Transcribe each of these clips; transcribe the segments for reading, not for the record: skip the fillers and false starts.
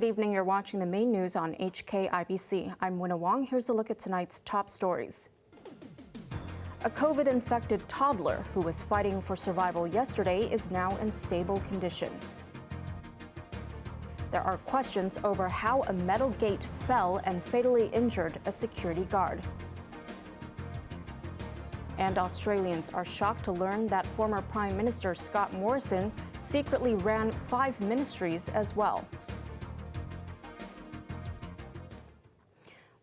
Good evening. You're watching the main news on Hkibc. I'm Wynna Wong. Here's a look at tonight's top stories. A COVID-infected toddler who was fighting for survival yesterday is now in stable condition. There are questions over how a metal gate fell and fatally injured a security guard. And Australians are shocked to learn that former Prime Minister Scott Morrison secretly ran 5 ministries as well.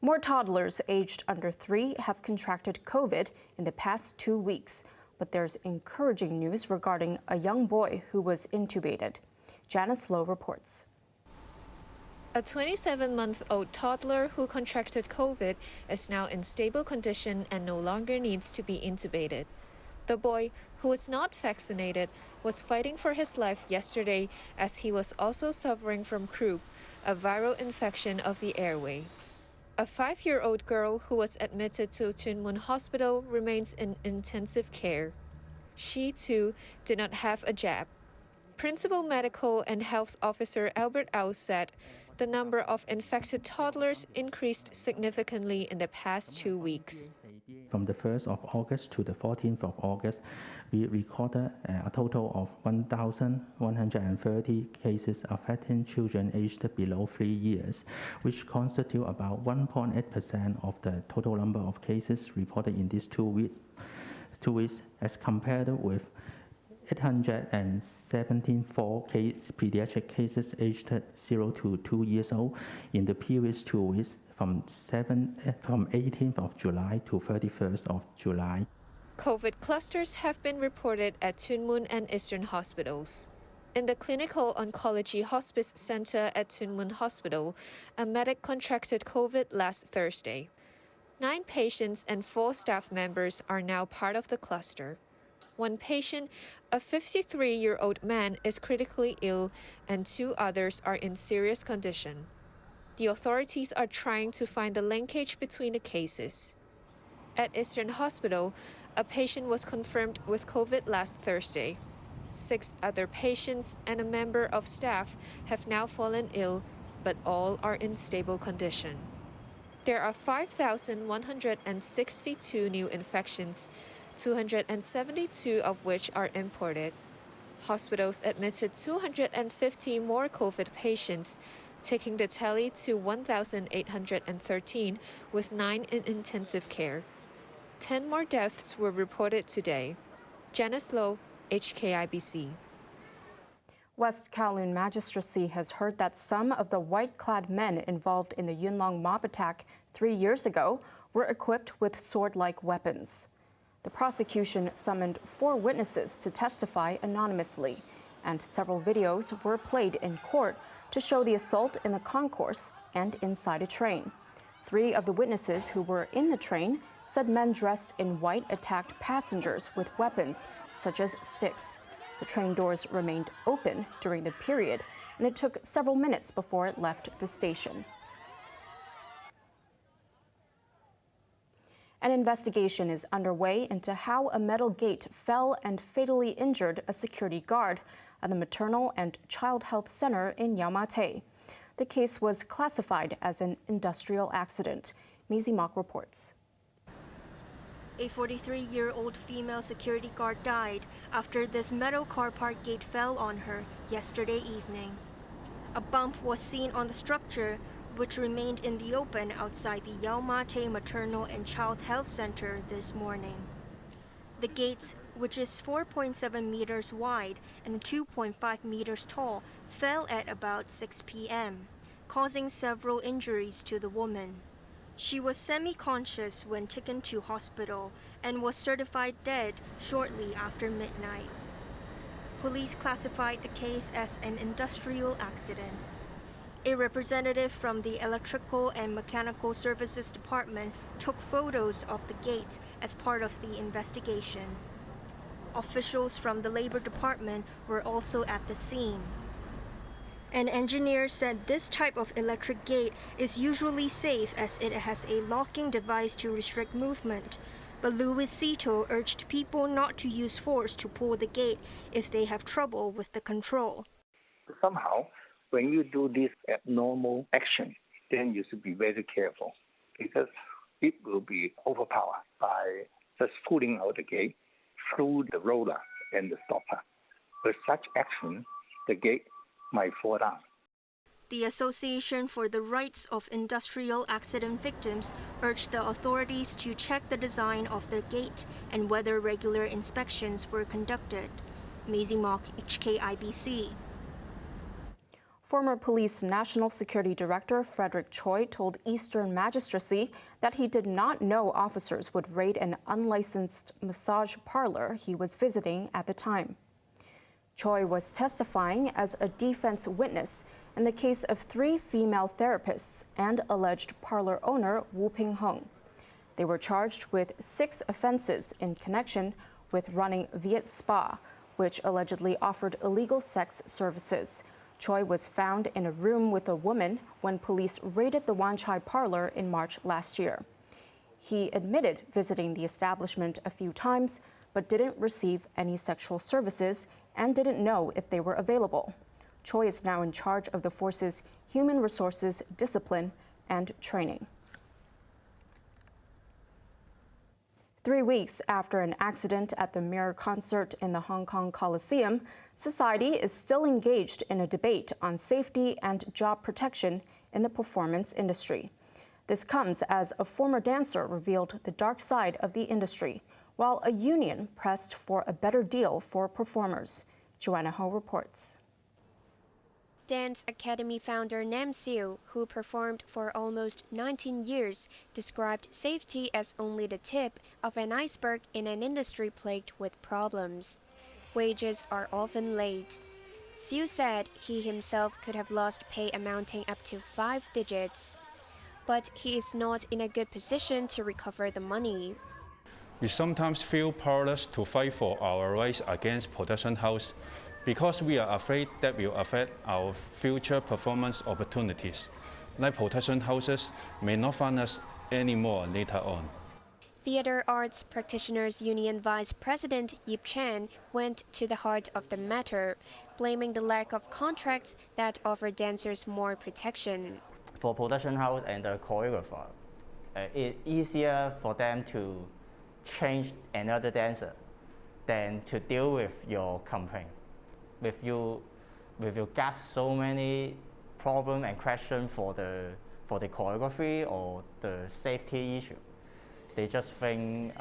More toddlers aged under 3 have contracted COVID in the past 2 weeks, but there's encouraging news regarding a young boy who was intubated. Janice Lowe reports. A 27-month-old toddler who contracted COVID is now in stable condition and no longer needs to be intubated. The boy, who was not vaccinated, was fighting for his life yesterday as he was also suffering from croup, a viral infection of the airway. A 5-year-old girl who was admitted to Tuen Mun Hospital remains in intensive care. She, too, did not have a jab. Principal Medical and Health Officer Albert Au said the number of infected toddlers increased significantly in the past 2 weeks. From the 1st of August to the 14th of August, we recorded a total of 1,130 cases affecting children aged below 3 years, which constitute about 1.8% of the total number of cases reported in these 2 weeks, as compared with 874 pediatric cases aged 0 to 2 years old in the previous 2 weeks from 18th of July to 31st of July. COVID clusters have been reported at Tuen Mun and Eastern hospitals. In the Clinical Oncology Hospice Center at Tuen Mun Hospital, a medic contracted COVID last Thursday. 9 patients and 4 staff members are now part of the cluster. One patient, a 53-year-old man, is critically ill, and 2 others are in serious condition. The authorities are trying to find the linkage between the cases. At Eastern Hospital, a patient was confirmed with COVID last Thursday. 6 other patients and a member of staff have now fallen ill, but all are in stable condition. There are 5,162 new infections, 272 of which are imported. Hospitals admitted 250 more COVID patients, taking the tally to 1,813, with 9 in intensive care. 10 more deaths were reported today. Janice Lowe, Hkibc. West Kowloon Magistracy has heard that some of the white-clad men involved in the Yuen Long mob attack 3 years ago were equipped with sword-like weapons. The prosecution summoned 4 witnesses to testify anonymously, and several videos were played in court to show the assault in the concourse and inside a train. 3 of the witnesses who were in the train said men dressed in white attacked passengers with weapons, such as sticks. The train doors remained open during the period, and it took several minutes before it left the station. An investigation is underway into how a metal gate fell and fatally injured a security guard at the Maternal and Child Health Center in Yau Ma Tei. The case was classified as an industrial accident. Maisie Mock reports. A 43-year-old female security guard died after this metal car park gate fell on her yesterday evening. A bump was seen on the structure, which remained in the open outside the Yau Ma Tei Maternal and Child Health Center this morning. The gate, which is 4.7 meters wide and 2.5 meters tall, fell at about 6 p.m., causing several injuries to the woman. She was semi-conscious when taken to hospital and was certified dead shortly after midnight. Police classified the case as an industrial accident. A representative from the Electrical and Mechanical Services Department took photos of the gate as part of the investigation. Officials from the Labor Department were also at the scene. An engineer said this type of electric gate is usually safe as it has a locking device to restrict movement. But Louis Cito urged people not to use force to pull the gate if they have trouble with the control. Somehow, when you do this abnormal action, then you should be very careful because it will be overpowered by just pulling out the gate through the roller and the stopper. With such action, the gate might fall down. The Association for the Rights of Industrial Accident Victims urged the authorities to check the design of the gate and whether regular inspections were conducted. Maisie Mock, Hkibc. Former Police National Security Director Frederick Choi told Eastern Magistracy that he did not know officers would raid an unlicensed massage parlor he was visiting at the time. Choi was testifying as a defense witness in the case of 3 female therapists and alleged parlor owner Wu Ping-hung. They were charged with 6 offenses in connection with running Viet Spa, which allegedly offered illegal sex services. Choi was found in a room with a woman when police raided the Wan Chai parlor in March last year. He admitted visiting the establishment a few times, but didn't receive any sexual services and didn't know if they were available. Choi is now in charge of the force's human resources, discipline, and training. 3 weeks after an accident at the Mirror concert in the Hong Kong Coliseum, society is still engaged in a debate on safety and job protection in the performance industry. This comes as a former dancer revealed the dark side of the industry, while a union pressed for a better deal for performers. Joanna Ho reports. Dance Academy founder Nam Siu, who performed for almost 19 years, described safety as only the tip of an iceberg in an industry plagued with problems. Wages are often late. Siu said he himself could have lost pay amounting up to 5 digits. But he is not in a good position to recover the money. We sometimes feel powerless to fight for our rights against production house because we are afraid that will affect our future performance opportunities. Like production houses may not fund us anymore later on. Theater Arts Practitioners Union Vice President Yip Chan went to the heart of the matter, blaming the lack of contracts that offer dancers more protection. For production house and the choreographer, it's easier for them to change another dancer than to deal with your complaint. With you got so many problems and questions for the choreography or the safety issue. They just think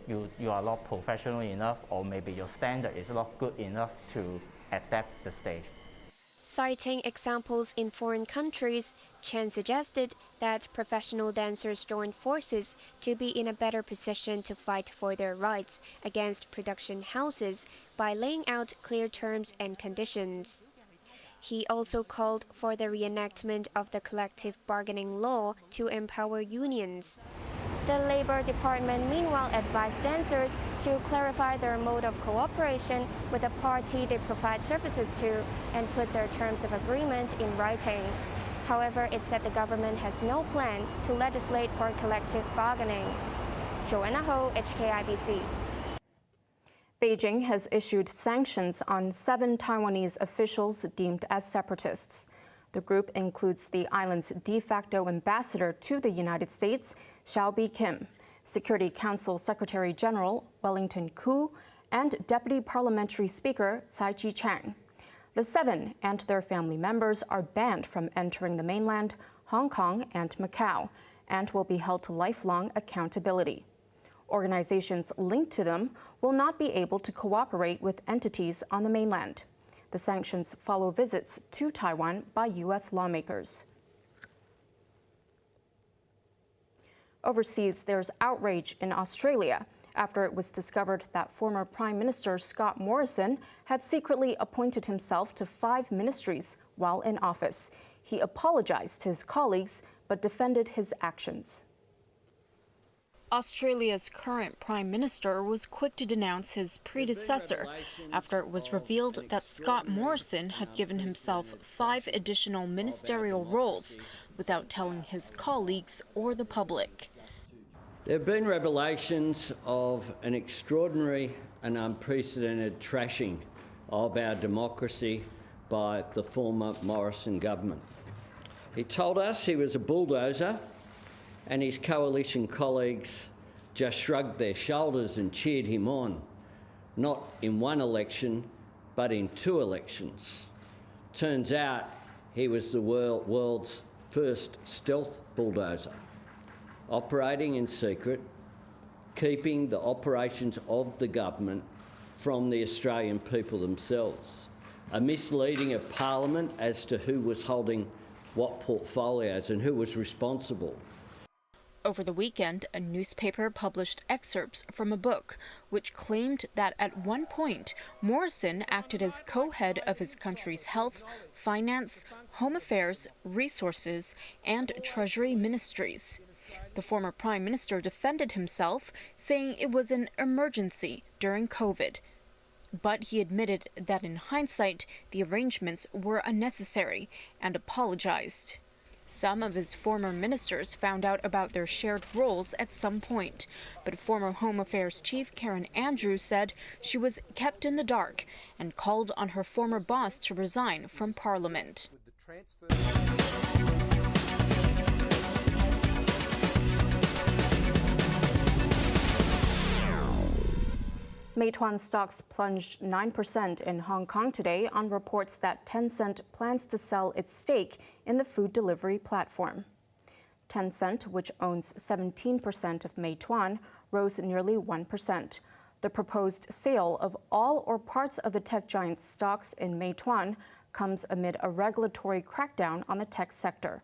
you are not professional enough, or maybe your standard is not good enough to adapt the stage. Citing examples in foreign countries, Chen suggested that professional dancers join forces to be in a better position to fight for their rights against production houses by laying out clear terms and conditions. He also called for the reenactment of the collective bargaining law to empower unions. The Labor Department meanwhile advised dancers to clarify their mode of cooperation with the party they provide services to and put their terms of agreement in writing. However, it said the government has no plan to legislate for collective bargaining. Joanna Ho, Hkibc. Beijing has issued sanctions on 7 Taiwanese officials deemed as separatists. The group includes the island's de facto ambassador to the United States, Hkibc Kim, Security Council Secretary General Wellington Koo, and Deputy Parliamentary Speaker Tsai Chi-chang. The 7 and their family members are banned from entering the mainland, Hong Kong, and Macau, and will be held to lifelong accountability. Organizations linked to them will not be able to cooperate with entities on the mainland. The sanctions follow visits to Taiwan by U.S. lawmakers. Overseas, there's outrage in Australia after it was discovered that former Prime Minister Scott Morrison had secretly appointed himself to 5 ministries while in office. He apologized to his colleagues but defended his actions. Australia's current Prime Minister was quick to denounce his predecessor after it was revealed that Scott Morrison had given himself 5 additional ministerial roles without telling his colleagues or the public. There have been revelations of an extraordinary and unprecedented trashing of our democracy by the former Morrison government. He told us he was a bulldozer, and his coalition colleagues just shrugged their shoulders and cheered him on, not in one election, but in 2 elections. Turns out he was the world's first stealth bulldozer, operating in secret, keeping the operations of the government from the Australian people themselves, a misleading of Parliament as to who was holding what portfolios and who was responsible. Over the weekend, a newspaper published excerpts from a book which claimed that at one point, Morrison acted as co-head of his country's health, finance, home affairs, resources, and treasury ministries. The former prime minister defended himself, saying it was an emergency during COVID. But he admitted that in hindsight, the arrangements were unnecessary and apologized. Some of his former ministers found out about their shared roles at some point, but former Home Affairs Chief Karen Andrews said she was kept in the dark and called on her former boss to resign from Parliament. Meitwan stocks plunged 9% in Hong Kong today on reports that Tencent plans to sell its stake in the food delivery platform. Tencent, which owns 17% of Meitwan, rose nearly 1%. The proposed sale of all or parts of the tech giant's stocks in Meitwan comes amid a regulatory crackdown on the tech sector.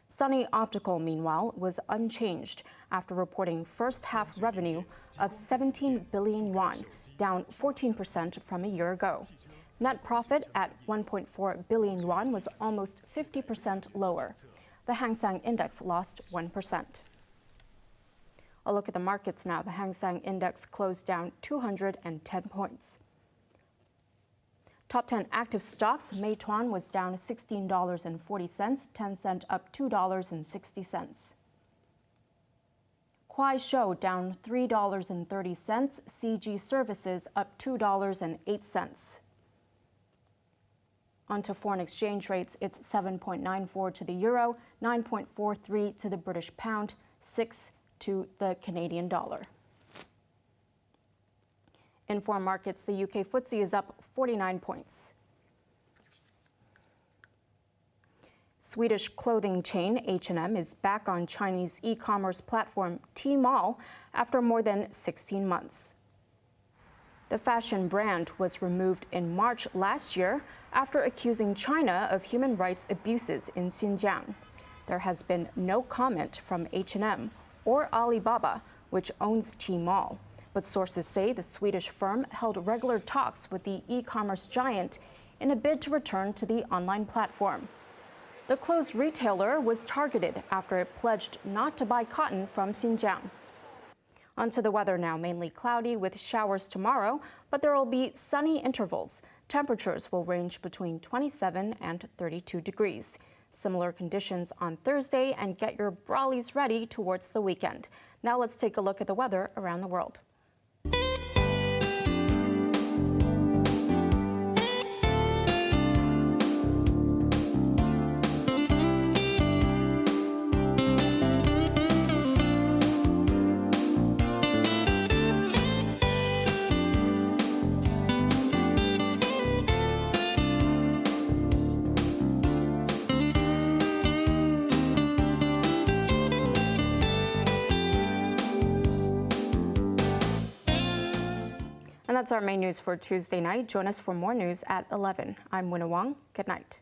Sunny Optical, meanwhile, was unchanged after reporting first-half revenue of 17 billion yuan, down 14% from a year ago. Net profit at 1.4 billion yuan was almost 50% lower. The Hang Seng Index lost 1%. A look at the markets now. The Hang Seng Index closed down 210 points. Top 10 active stocks, Meitwan was down $16.40, Tencent up $2.60. Kuaishou down $3.30, CG Services up $2.08. On to foreign exchange rates, it's 7.94 to the euro, 9.43 to the British pound, 6 to the Canadian dollar. In foreign markets, the UK FTSE is up 49 points. Swedish clothing chain H&M is back on Chinese e-commerce platform Tmall after more than 16 months. The fashion brand was removed in March last year after accusing China of human rights abuses in Xinjiang. There has been no comment from H&M or Alibaba, which owns Tmall. But sources say the Swedish firm held regular talks with the e-commerce giant in a bid to return to the online platform. The clothes retailer was targeted after it pledged not to buy cotton from Xinjiang. Onto the weather now, mainly cloudy with showers tomorrow, but there will be sunny intervals. Temperatures will range between 27 and 32 degrees. Similar conditions on Thursday, and get your brollies ready towards the weekend. Now let's take a look at the weather around the world. And that's our main news for Tuesday night. Join us for more news at 11. I'm Wynna Wong. Good night.